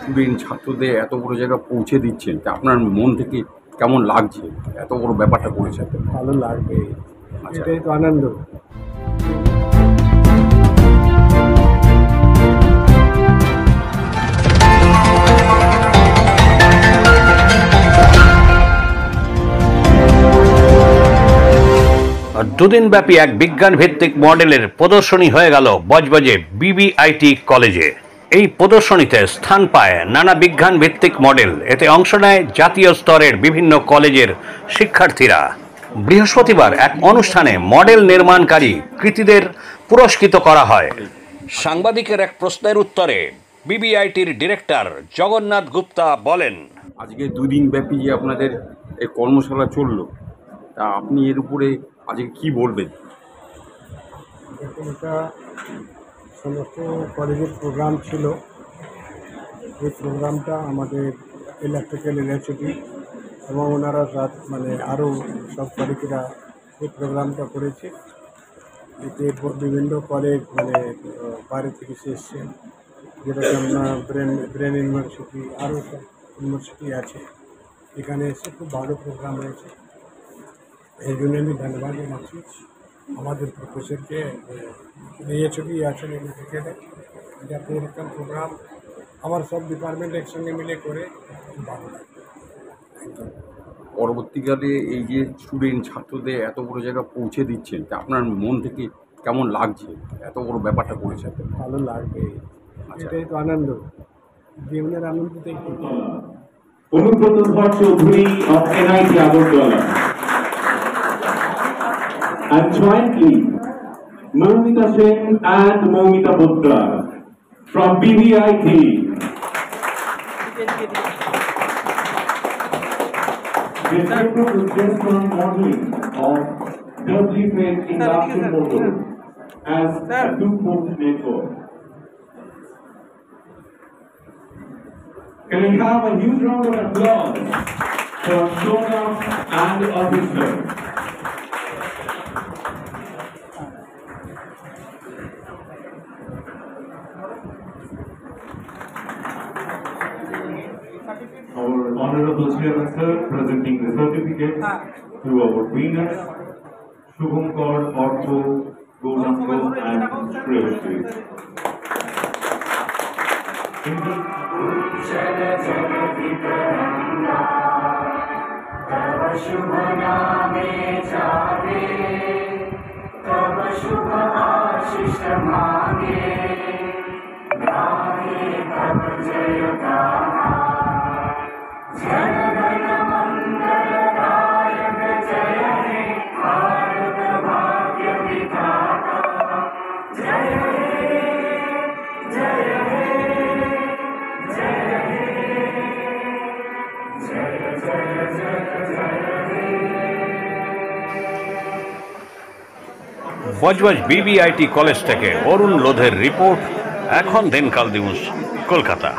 Student ছাত্রদের এত বড় জায়গা পৌঁছে দিচ্ছেন, তা আপনার মন থেকে কেমন লাগছে? এত বড় ব্যাপারটা করেছেন। ভালো লাগবে, আচ্ছা। এটাই তো আনন্দ। দুদিনব্যাপী এক বিজ্ঞান ভিত্তিক মডেলের প্রদর্শনী হয়ে গেল বজবজে বিবিআইটি কলেজে। এই প্রদর্শনীতে স্থান পায় নানা বিজ্ঞান ভিত্তিক মডেল। এতে অংশ নেয় জাতীয় স্তরের বিভিন্ন কলেজের শিক্ষার্থীরা। বৃহস্পতিবার এক অনুষ্ঠানে মডেল নির্মাণকারী কৃতীদের পুরস্কৃত করা হয়। সাংবাদিকের এক প্রশ্নের উত্তরে বিবিআইটির ডিরেক্টর জগন্নাথ গুপ্তা বলেন, আজকে দুদিন ব্যাপী যে আপনাদের এই কর্মশালা চললো, তা আপনি এর উপরে আজকে কি বলবেন? দেখুন, এটা সমস্ত কলেজের প্রোগ্রাম ছিল। এই প্রোগ্রামটা আমাদের ইলেকট্রিক্যাল ইউনিভার্সিটি এবং ওনারা আরও সব কলেজেরা এই প্রোগ্রামটা করেছে। এতে বিভিন্ন কলেজ বাইরে থেকে এসছেন, যেরকম ব্রেন ইউনিভার্সিটি, আরও সব ইউনিভার্সিটি আছে। এখানে এসে খুব ভালো প্রোগ্রাম হয়েছে। এই জন্য আমি ধন্যবাদ জানাচ্ছি আমাদের প্রফেসরকে, নিয়েছবি আছেন ইউনিভার্সিটিতে, যাতে এরকম প্রোগ্রাম আমার সব ডিপার্টমেন্ট একসঙ্গে মিলে করে খুব ভালো লাগে। পরবর্তীকালে এই যে স্টুডেন্ট ছাত্রদের এত বড় জায়গা পৌঁছে দিচ্ছেন, তা আপনার মন থেকে কেমন লাগছে? এত বড় ব্যাপারটা করেছেন। ভালো লাগবে, আচ্ছা। এটাই তো আনন্দ, জীবনের আনন্দ দেখি। অনুব্রত ধর Chowdhury of NIT Agartala, and jointly Moumita Singh and Moumita Putra from BBIT. They separate the gentle modeling of doubly-phase induction motor as a two-port network. Can we have a huge round of applause for Shona and the officer? Our Honorable Chairman Sir presenting the certificate to our winners, Shubhankar, Ortho, Gauranga and Shreyashri. तव शुभ नामे जागे, तव शुभ आशीष मांगे, गाये तव जय गाना, जन गण मंगलदायक जय हे भारत भाग्य विधाता, जय हे जय हे जय हे जय जय जय जय हे। বজবজ বিবিআইটি কলেজ থেকে অরুণ লোধের রিপোর্ট, এখন দিনকাল নিউজ, কলকাতা।